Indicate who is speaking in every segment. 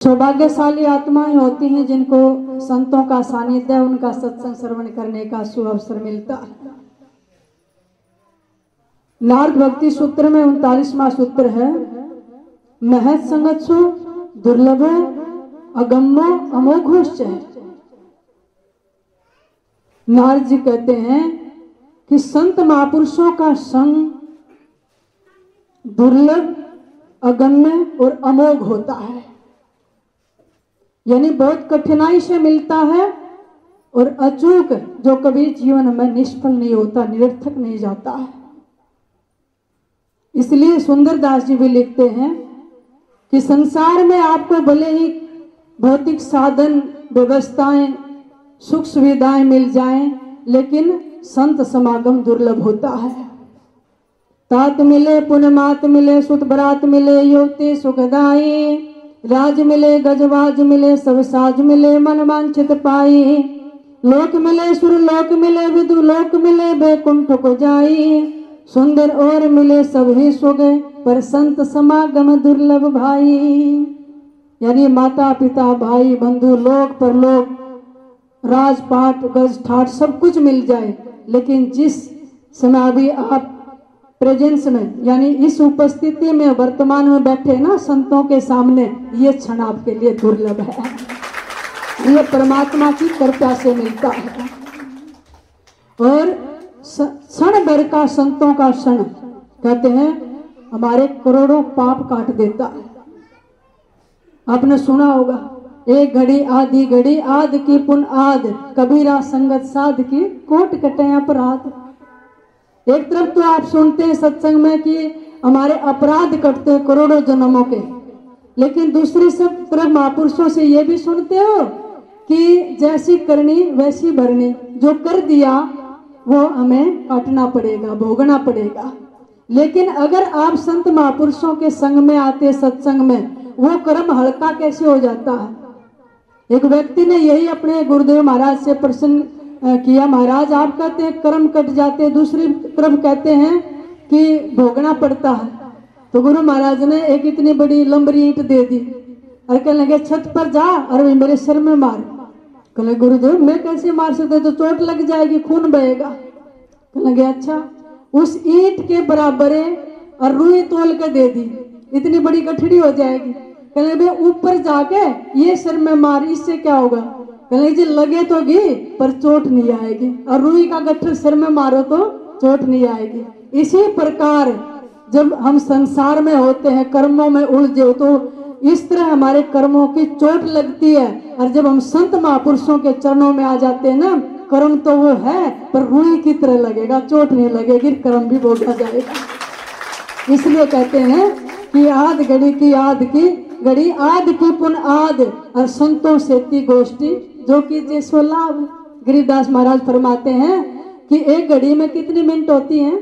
Speaker 1: सौभाग्यशाली आत्माएं होती हैं जिनको संतों का सानिध्य, उनका सत्संग श्रवण करने का शुभ अवसर मिलता है। नारद भक्ति सूत्र में 39वां सूत्र है, महत संगत्सु दुर्लभो अगम्यो अमोघोश्च। नारद जी कहते हैं कि संत महापुरुषों का संग दुर्लभ, अगम्य और अमोघ होता है, यानी बहुत कठिनाई से मिलता है और अचूक, जो कभी जीवन में निष्फल नहीं होता, निरर्थक नहीं जाता है। इसलिए सुंदरदास जी भी लिखते हैं कि संसार में आपको भले ही भौतिक साधन, व्यवस्थाएं, सुख सुविधाएं मिल जाएं, लेकिन संत समागम दुर्लभ होता है। तात मिले पुन मात मिले, सुत बरात मिले, युवती सुखदाई, राज मिले गजवाज मिले, सब साज मिले, मन वांछित पाई, लोक मिले सुर लोक मिले, विदु लोक मिले, बैकुंठ को जाई, सुंदर और मिले सब ही सो गए, पर संत समागम दुर्लभ भाई। यानी माता पिता भाई बंधु लोक परलोक, राजपाट गज ठाट सब कुछ मिल जाए, लेकिन जिस समय अभी आप प्रेजेंस में, यानी इस उपस्थिति में वर्तमान में बैठे ना संतों के सामने, ये क्षण आपके लिए दुर्लभ है। ये परमात्मा की कृपा से मिलता है। और क्षण भर का संतों का क्षण, कहते हैं हमारे करोड़ों पाप काट देता है। आपने सुना होगा, एक घड़ी आधी घड़ी आध की पुन आध, कबीरा संगत साध की कोट कटे अपराध। एक तरफ तो आप सुनते हैं सत्संग में कि हमारे अपराध कटते हैं करोड़ों जन्मों के, लेकिन दूसरी सब तरफ महापुरुषों से ये भी सुनते हो कि जैसी करनी वैसी भरनी, जो कर दिया वो हमें काटना पड़ेगा, भोगना पड़ेगा। लेकिन अगर आप संत महापुरुषों के संग में आते, सत्संग में, वो कर्म हल्का कैसे हो जाता है। एक व्यक्ति ने यही अपने गुरुदेव महाराज से प्रश्न किया, महाराज आप कहते हैं कर्म कट जाते, दूसरी तरफ कहते हैं कि भोगना पड़ता है। तो गुरु महाराज ने एक इतनी बड़ी लंबरी ईंट दे दी और कहने लगे छत पर जा और मेरे सिर में मार। कहने गुरुदेव मैं कैसे मार सकते, तो चोट लग जाएगी, खून बहेगा। कहने लगे अच्छा, उस ईंट के बराबर और रुई तोल के दे दी, इतनी बड़ी गठड़ी हो जाएगी। कहने लगे ऊपर जाके ये सिर में मार, इससे क्या होगा। कहने जी लगे तो गी पर चोट नहीं आएगी, और रुई का गट्ठर सिर में मारो तो चोट नहीं आएगी। इसी प्रकार जब हम संसार में होते हैं, कर्मों में उलझे हो, तो इस तरह हमारे कर्मों की चोट लगती है। और जब हम संत महापुरुषों के चरणों में आ जाते हैं ना, कर्म तो वो है पर रुई की तरह लगेगा, चोट नहीं लगेगी, कर्म भी भोगा जाएगा। इसलिए कहते हैं कि आध घड़ी की आध की घड़ी आध की पुन आध, और संतों से ती गोष्ठी जो कि जैसो लाभ। गिरिदास महाराज फरमाते हैं कि एक घड़ी में कितनी मिनट होती हैं,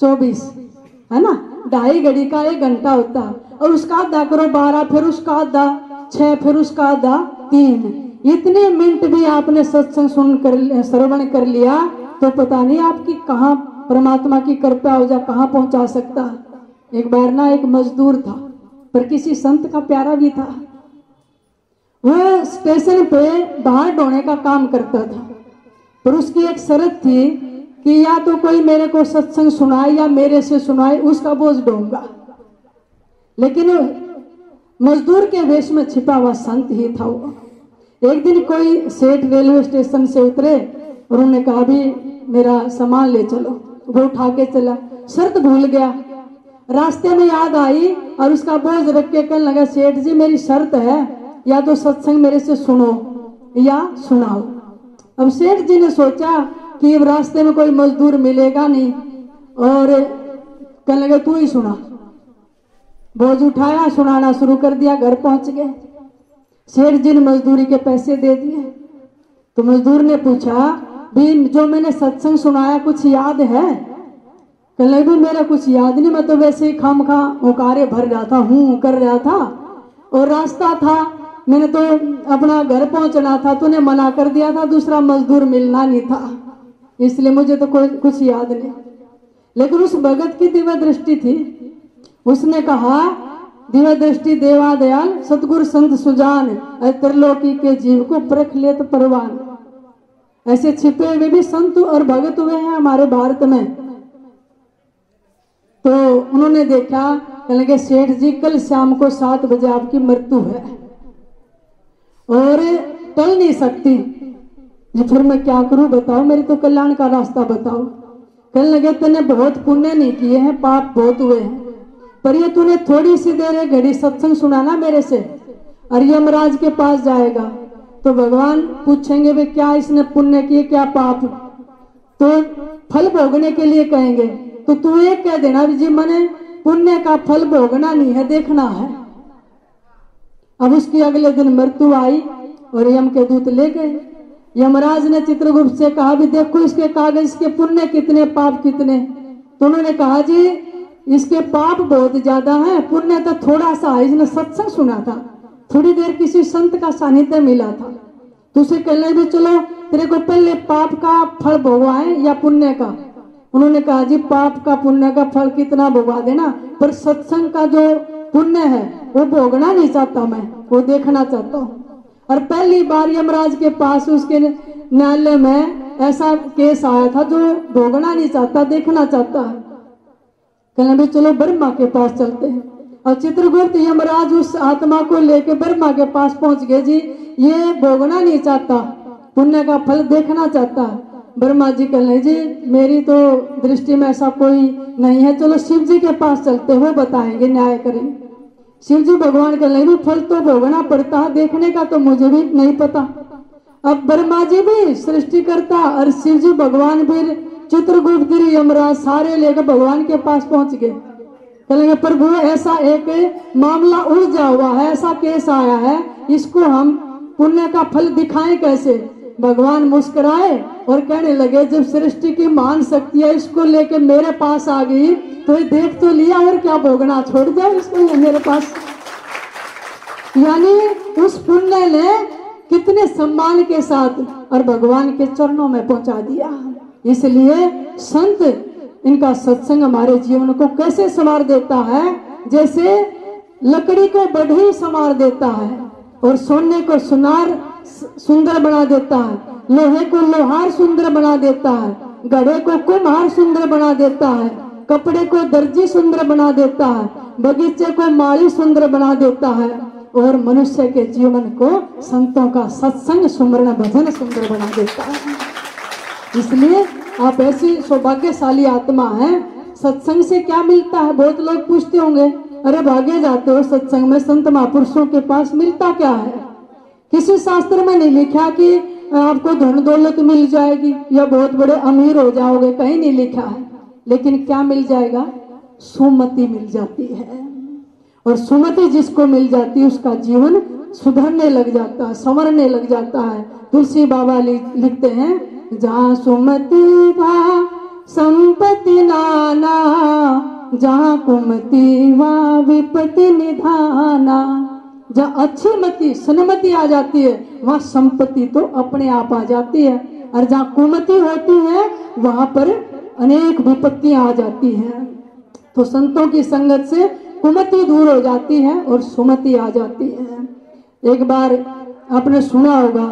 Speaker 1: 24 है ना। 2.5 घड़ी का 1 घंटा होता है, और उसका आधा करो 12, फिर उसका आधा 6, फिर उसका आधा 3। इतने मिनट भी आपने सत्संग सुन कर श्रवण कर लिया तो पता नहीं आपकी कहाँ परमात्मा की कृपा हो जा, कहाँ पहुंचा सकता है। एक बार ना एक मजदूर था, पर किसी संत का प्यारा भी था। वह स्टेशन पे बाहर ढोने का काम करता था, पर उसकी एक शर्त थी कि या तो कोई मेरे को सत्संग सुनाए या मेरे से सुनाए, उसका बोझ ढोऊंगा। लेकिन मजदूर के वेश में छिपा हुआ संत ही था वो। एक दिन कोई सेठ रेलवे स्टेशन से उतरे और उन्होंने कहा अभी मेरा सामान ले चलो। वो उठा के चला, शर्त भूल गया। रास्ते में याद आई और उसका बोझ रख के कहने लगा सेठ जी मेरी शर्त है, या तो सत्संग मेरे से सुनो या सुनाओ। अब सेठ जी ने सोचा कि अब रास्ते में कोई मजदूर मिलेगा नहीं, और कहने लगे तू ही सुना। बोझ उठाया, सुनाना शुरू कर दिया, घर पहुंच गए। सेठ जी ने मजदूरी के पैसे दे दिए। तो मजदूर ने पूछा भी जो मैंने सत्संग सुनाया कुछ याद है। कहने लगे मेरा कुछ याद नहीं, मैं तो वैसे ही खामखा ओकारे भर रहा था, हूँ कर रहा था, और रास्ता था, मैंने तो अपना घर पहुंचना था, तूने मना कर दिया था, दूसरा मजदूर मिलना नहीं था, इसलिए मुझे तो कोई कुछ याद नहीं। लेकिन उस भगत की दिव्य दृष्टि थी। उसने कहा दिव्य दृष्टि देवा दयाल सतगुरु संत सुजान, त्रिलोकी के जीव को परख लेत परवान। ऐसे छिपे हुए भी संत और भगत हुए हैं हमारे भारत में। तो उन्होंने देखा, कहने लगे सेठ जी कल शाम को 7 बजे आपकी मृत्यु है और टल नहीं सकती। जी फिर मैं क्या करूं बताओ, मेरी तो कल्याण का रास्ता बताओ। कहने लगे तूने बहुत पुण्य नहीं किए हैं, पाप बहुत हुए हैं, पर ये तूने थोड़ी सी देर एक घड़ी सत्संग सुना ना मेरे से, और यमराज के पास जाएगा तो भगवान पूछेंगे वे क्या इसने पुण्य किए क्या पाप, तो फल भोगने के लिए कहेंगे। तो तू ये कह देना जी मैंने पुण्य का फल भोगना नहीं है, देखना है। अब उसकी अगले दिन मृत्यु आई और यम के दूत ले गए। यमराज ने चित्रगुप्त से कहा भी देखो इसके कागज, इसके पुण्य कितने पाप कितने। तो उन्होंने कहा जी इसके पाप बहुत ज्यादा है, पुण्य तो थोड़ा सा है, इसने सत्संग सुना था, थोड़ी देर किसी संत का सानिध्य मिला था। तो उसे कहने भी चलो तेरे को पहले पाप का फल भोगवाए या पुण्य का। उन्होंने कहा जी पाप का पुण्य का फल कितना भोगवा देना, पर सत्संग का जो पुण्य है वो भोगना नहीं चाहता, मैं वो देखना चाहता हूँ। और पहली बार यमराज के पास उसके न्यायालय में ऐसा केस आया था जो भोगना नहीं चाहता, देखना चाहता है। कहने भी चलो ब्रह्मा के पास चलते हैं। और चित्रगुप्त यमराज उस आत्मा को लेकर ब्रह्मा के पास पहुंच गए। जी ये भोगना नहीं चाहता, पुण्य का फल देखना चाहता है। ब्रह्मा जी कहने जी मेरी तो दृष्टि में ऐसा कोई नहीं है, चलो शिव जी के पास चलते, वो बताएंगे, न्याय करेंगे। शिव जी भगवान कहने भी फल तो भोगना पड़ता है, देखने का तो मुझे भी नहीं पता। अब ब्रह्मा जी भी सृष्टि करता और शिव जी भगवान भी चित्रगुप्त गिरी यमराज सारे लेकर भगवान के पास पहुंच गए। कहेंगे प्रभु ऐसा एक मामला उलझा हुआ है, ऐसा केस आया है, इसको हम पुण्य का फल दिखाएं कैसे। भगवान मुस्कुराए और कहने लगे जब सृष्टि की महान शक्ति है इसको लेके मेरे पास आ गई तो ये देख तो लिया और क्या भोगना, छोड़ जाओ इसको मेरे पास। यानी उस पुण्य ने कितने सम्मान के साथ और भगवान के चरणों में पहुंचा दिया। इसलिए संत इनका सत्संग हमारे जीवन को कैसे संवार देता है, जैसे लकड़ी को बढ़ई संवार देता है और सोने को सुनार सुंदर बना देता है, लोहे को लोहार सुंदर बना देता है, घड़े को कुम्हार सुंदर बना देता है, कपड़े को दर्जी सुंदर बना देता है, बगीचे को माली सुंदर बना देता है और मनुष्य के जीवन को संतों का सत्संग सुमरण भजन सुंदर बना देता है। इसलिए आप ऐसी सौभाग्यशाली आत्मा हैं। सत्संग से क्या मिलता है, बहुत लोग पूछते होंगे अरे भागे जाते हो सत्संग में, संत महापुरुषों के पास मिलता क्या है। किसी शास्त्र में नहीं लिखा कि आपको धन दौलत मिल जाएगी या बहुत बड़े अमीर हो जाओगे, कहीं नहीं लिखा है। लेकिन क्या मिल जाएगा, सुमति मिल जाती है। और सुमति जिसको मिल जाती है उसका जीवन सुधरने लग जाता है, संवरने लग जाता है। तुलसी बाबा लिखते हैं जहाँ सुमति था संपत्ति नाना, जहाँ कुमति वहाँ विपत्ति निधाना। जहाँ अच्छी मति सन्मति आ जाती है वहाँ संपत्ति तो अपने आप आ जाती है, और जहाँ कुमति होती है वहां पर अनेक विपत्तियां आ जाती हैं। तो संतों की संगत से कुमति दूर हो जाती है और सुमति आ जाती है। एक बार आपने सुना होगा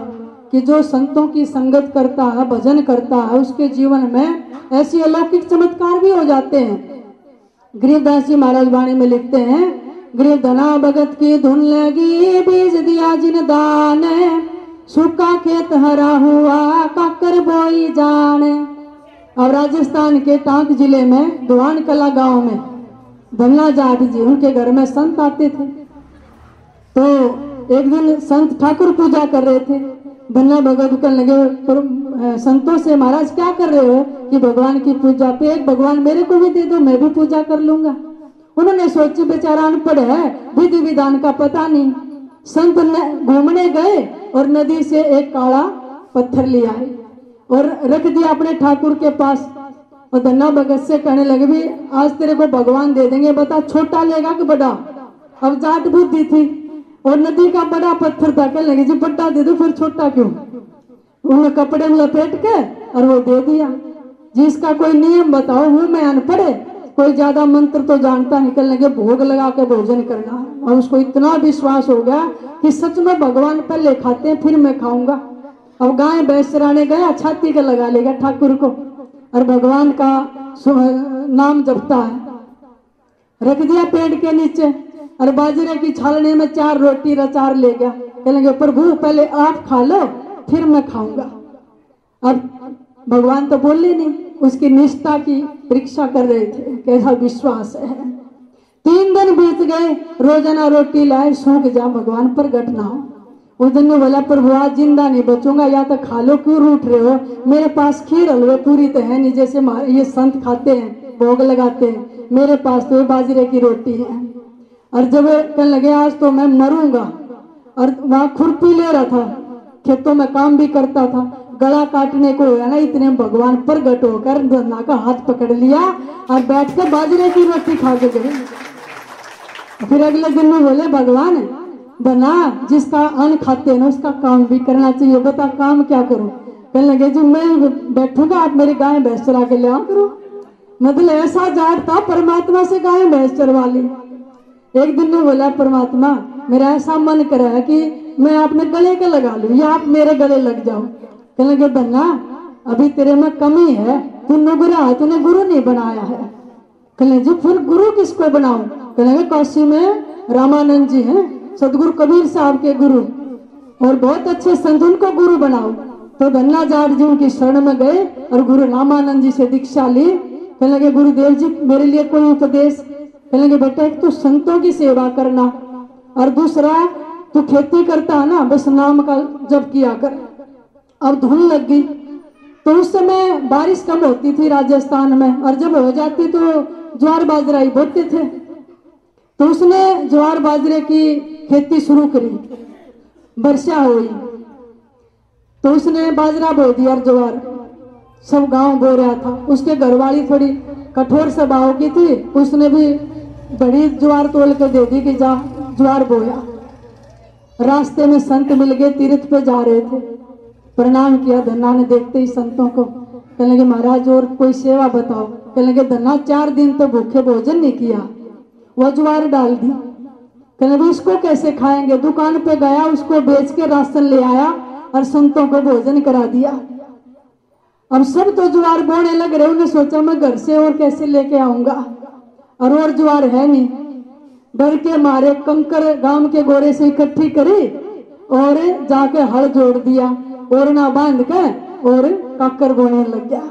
Speaker 1: कि जो संतों की संगत करता है, भजन करता है, उसके जीवन में ऐसी अलौकिक चमत्कार भी हो जाते हैं। गरीबदास जी महाराज वाणी में लिखते हैं, गरीबधना भगत की धुन लगी, बीज दिया जिन दान, सूखा खेत हरा हुआ काकर बोई जान। और राजस्थान के टांक जिले में दुआन कला गांव में धन्ना जाट जी, उनके घर में संत आते थे। तो एक दिन संत ठाकुर पूजा कर रहे थे। धन्ना भगत कहने लगे संतों से, महाराज क्या कर रहे हो कि भगवान की पूजा पे एक भगवान मेरे को भी दे दो, मैं भी पूजा कर लूंगा। उन्होंने सोची बेचारा अनपढ़ है, विधि विधान का पता नहीं। संत घूमने गए और नदी से एक काला पत्थर ले आए और रख दिया अपने ठाकुर के पास। और धन्ना भगत से कहने लगे भी आज तेरे को भगवान दे देंगे, बता छोटा लेगा कि बड़ा। अब जाट बुद्धि थी और नदी का बड़ा पत्थर था, कहने लगे जी बड़ा दे दो, फिर छोटा क्यों। उन्होंने कपड़े में लपेट के और वो दे दिया। जिसका कोई नियम बताओ, हूं मैं अनपढ़, कोई ज्यादा मंत्र तो जानता निकल लगे, भोग लगा के भोजन करना है। और उसको इतना विश्वास हो गया कि सच में भगवान पहले खाते हैं फिर मैं खाऊंगा। अब गाय भैंस चराने गया, छाती का लगा लेगा ठाकुर को और भगवान का नाम जपता है, रख दिया पेड़ के नीचे और बाजरे की छालने में 4 रोटी रचार ले गया। कहेंगे प्रभु पहले आप खा लो फिर मैं खाऊंगा। अब भगवान तो बोले नहीं, उसकी निष्ठा की परीक्षा कर रहे थे, कैसा विश्वास है। 3 दिन बीत गए, रोजाना रोटी लाए, सूख जा भगवान प्रगट ना हो। उस दिन में बोला प्रभु आज जिंदा नहीं बचूंगा, या तो खा लो, क्यों रूठ रहे हो, मेरे पास खीर हलवे पूरी तो है नहीं जैसे ये संत खाते हैं भोग लगाते हैं, मेरे पास तो बाजरे की रोटी है। और जब कहने लगे आज तो मैं मरूंगा, और वहां खुरपी ले रहा था, खेतों में काम भी करता था, गला काटने को है ना, इतने भगवान प्रगट होकर धन्ना का हाथ पकड़ लिया और बैठ कर बाजरे की रोटी खा के गए। फिर अगले दिन में बोले भगवान धन्ना जिसका अन्न खाते हैं उसका काम भी करना चाहिए, बता काम क्या करूं। कहने लगे जो मैं बैठूंगा आप मेरी गाय भैंस चरा के ले आओ करो। मतलब ऐसा जाट था, परमात्मा से गाय भैंस चरवा ली। एक दिन में बोला परमात्मा मेरा ऐसा मन करा है कि मैं अपने गले के लगा लूं या आप मेरे गले लग जाओ। कहने लगे धन्ना अभी तेरे में कमी है, तू नुगरा है, तूने गुरु नहीं बनाया है। कहने जो फिर गुरु किसको बनाऊं। कहने लगे काशी में रामानंद जी हैं, सदगुरु कबीर साहब के गुरु और बहुत अच्छे संत, उनको गुरु बनाओ। तो धन्ना जाट जी उनकी शरण में गए और गुरु रामानंद जी से दीक्षा ली। कहने लगे गुरुदेव जी मेरे लिए कोई उपदेश। कहने लगे बेटा एक तो संतों की सेवा करना और दूसरा तू खेती करता है ना, बस नाम का जप किया कर। अब धुन लग गई, तो उस समय बारिश कम होती थी राजस्थान में, और जब हो जाती तो ज्वार बाजरा ही बोते थे। तो उसने ज्वार बाजरे की खेती शुरू करी, वर्षा हुई तो उसने बाजरा बो दिया, ज्वार सब गांव बो रहा था। उसके घरवाली थोड़ी कठोर स्वभाव की थी, उसने भी बड़ी ज्वार तोल के दे दी कि जा ज्वार बोया। रास्ते में संत मिल गए, तीर्थ पे जा रहे थे, प्रणाम किया। धन्ना ने देखते ही संतों को कहने लगे महाराज और कोई सेवा बताओ। कहने लगे धन्ना 4 दिन तो भूखे भोजन नहीं किया, वो ज्वार डाल दी। कहने लगे इसको कैसे खाएंगे। दुकान पे गया, उसको बेच के राशन ले आया और संतों को भोजन करा दिया। अब सब तो ज्वार बोने लग रहे, उन्हें सोचा मैं घर से और कैसे लेके आऊंगा, और ज्वार है नहीं। डर के मारे कंकर गांव के गोरे से इकट्ठी करी और जाके हल जोड़ दिया, ओरना बांध के और काकर बोने लग गया।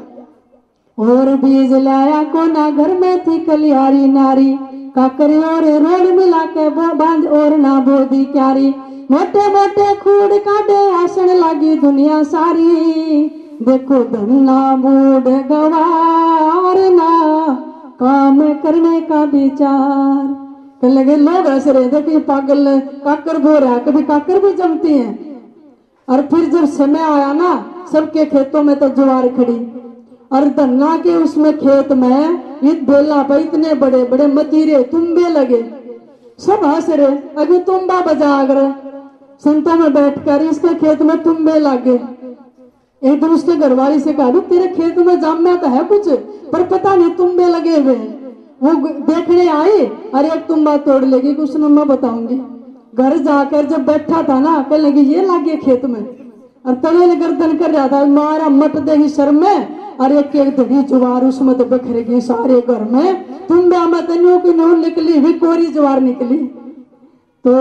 Speaker 1: और बीज लाया कोना घर में थी कलियारी नारी, काकर और रोड मिला के बांध और ना बोदी क्यारी। मोटे मोटे खूड काटे आसन लगी दुनिया सारी, देखो धन्ना बूढ़ गवार ना काम करने का विचार। कहने लगे लोग हंस रहे थे कि पागल काकर बो रहा है, कभी काकर भी जमती हैं। और फिर जब समय आया ना, सबके खेतों में तो ज्वार खड़ी, और धन्ना के उसमें खेत में ये बेला पर इतने बड़े बड़े मतीरे तुम्बे लगे, सब हंस रहे, अभी तुम्बा बजा कर संतों में बैठकर इसके खेत में तुम्बे लगे। एक दिन उसके घरवाली से कहा तेरे खेत में जामना तो है कुछ, पर पता नहीं तुम्बे लगे हुए हैं। वो देखने आई और एक तुम्बा तोड़ लेगी, कुछ न मैं बताऊंगी। घर जाकर जब बैठा था ना, कहने लगी ये लागे खेत में, और तले गर्दन कर रहा था, मारा मट देगी सर में, और एक एक धड़ी ज्वार उसमें तो बिखरेगी सारे घर में। तुम्बे में तनियों की न्यू निकली हुई कोरी ज्वार निकली। तो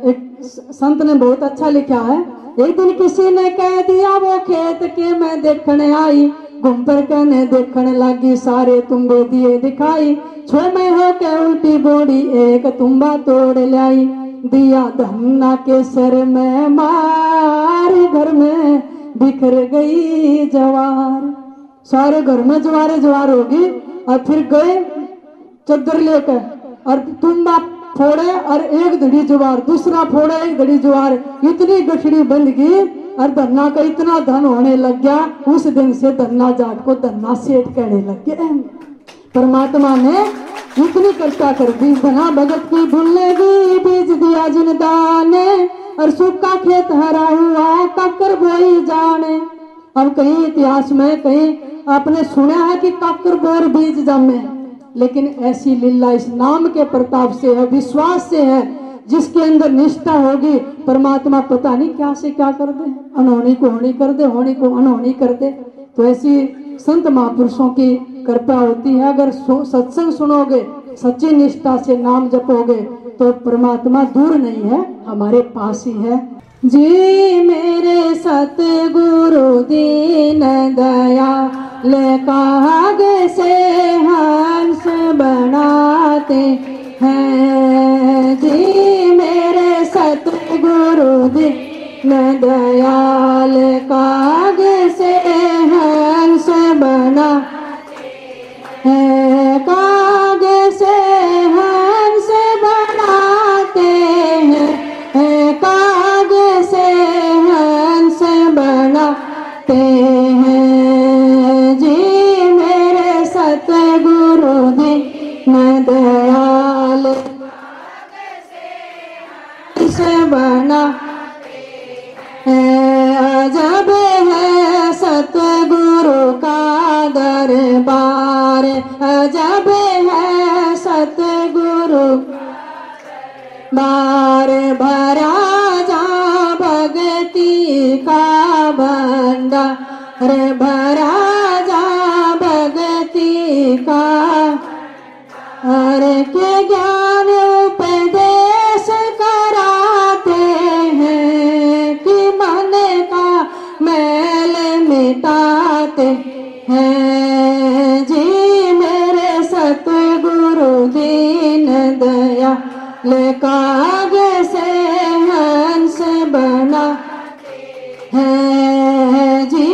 Speaker 1: एक संत ने बहुत अच्छा लिखा है, एक दिन किसी ने कह दिया वो खेत के मैं देखने आई, घूम पर कहने देखने लगी सारे तुम्बे दिए दिखाई। 6 में हो के उल्टी बोड़ी एक तुम्बा तोड़ लाई, दिया धन्ना के सर में मार, घर में बिखर गई ज्वार। सारे घर में ज्वार ज्वार होगी। और फिर गए चद्दर लेकर और तुम्बा फोड़े और एक धड़ी ज्वार, दूसरा फोड़े एक धड़ी ज्वार, इतनी गठड़ी बंध गई और धन्ना का इतना धन होने लग गया। उस दिन से धन्ना जाट को धन्ना सेठ कहने लग गए। परमात्मा ने इतनी कृपा कर दी, धना भगत की भूलेगी बीज दिया जिन दाने, और सूखा खेत हरा हुआ काकर बोई जाने। अब कहीं इतिहास में कहीं आपने सुना है कि काकर बोर बीज जामे, लेकिन ऐसी लीला इस नाम के प्रताप से है, विश्वास से है। जिसके अंदर निष्ठा होगी, परमात्मा पता नहीं क्या से क्या कर दे, अनहोनी को होनी कर दे, होनी को अनहोनी कर दे। तो ऐसी संत महापुरुषों की कृपा होती है। अगर सत्संग सुनोगे, सच्ची निष्ठा से नाम जपोगे, तो परमात्मा दूर नहीं है, हमारे पास ही है। जी मेरे सतगुरु दीन दयाल काग से हंस बनाते हैं। जी मेरे सतगुरु दीन दयाल काग से हंस बनाते हैं। काग से हंस बनाते हैं, काग से हंस बनाते हैं। जी मेरे सतगुरु दीन दयाल हंस बनाते हैं। अजब है सतगुरु का दरबार, अजब है सतगुरु बार भरा जा भगती का भंडार, भरा जा भगती का हर के ज्ञान उपदेश कराते हैं। कि मन का मैल मिटाते हैं। जी मेरे सतगुरु दीन दयाल काग से हंस बनाते हैं। जी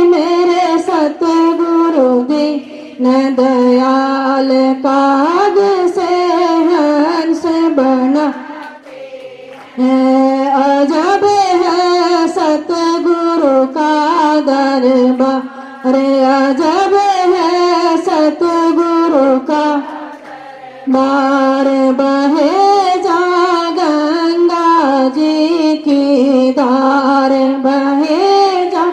Speaker 1: मेरे सतगुरु दीन दयाल काग से हंस बनाते हैं। अजब है सतगुरु का दरबार, अजब है सतगुरु का बार बहे जा गंगा जी की धार, बहे जा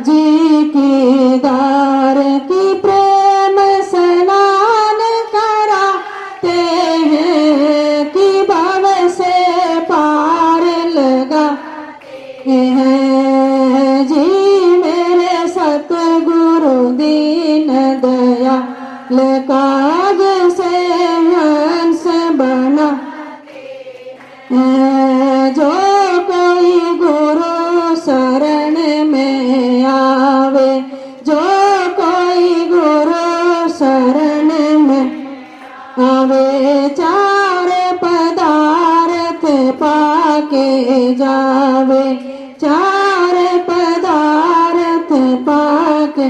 Speaker 1: जी की धार। की प्रेम स्नान कराते हैं, कि भव से पार लगाते हैं। जी मेरे सतगुरु दीन दयाल काग से हंस बनाते हैं। जो कोई गुरु शरण में आवे, जो कोई गुरु शरण में आवे, चार पदार्थ पाके जावे, चार पदार्थ पाके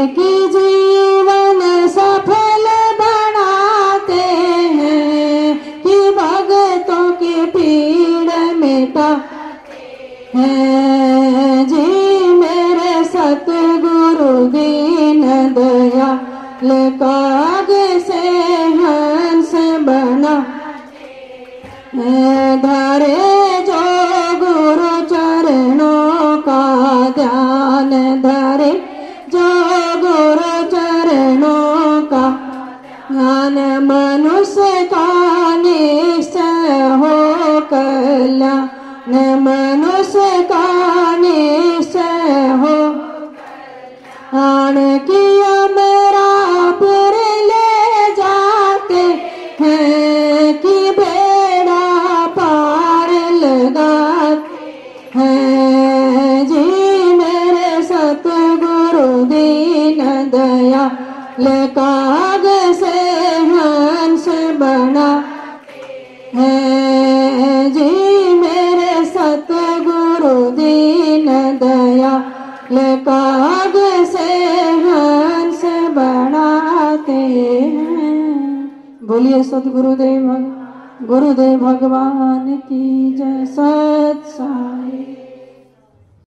Speaker 1: कि जीवन सफल बनाते हैं। कि भगतों की पीड़ मिटाते हैं। जी मेरे सतगुरु दीन दयाल काग से हंस बनाते हैं। धरे जो गुरु चरणों का ध्यान, धरे जो गुरु चरणों का ज्ञान, मनुष्य का निश्चय हो कल्याण, मनुष्य का निश्चय हो आन। किया मेरा पुर ले जाते हैं, कि बेड़ा पार लगाते हैं। जी मेरे सतगुरु दीन दयाल काग से हंस बनाते हैं। जी मेरे सतगुरु दीन दयाल काग से हंस बनाते हैं। बोलिए सतगुरुदेव गुरुदेव भगवान की जय। सत साई।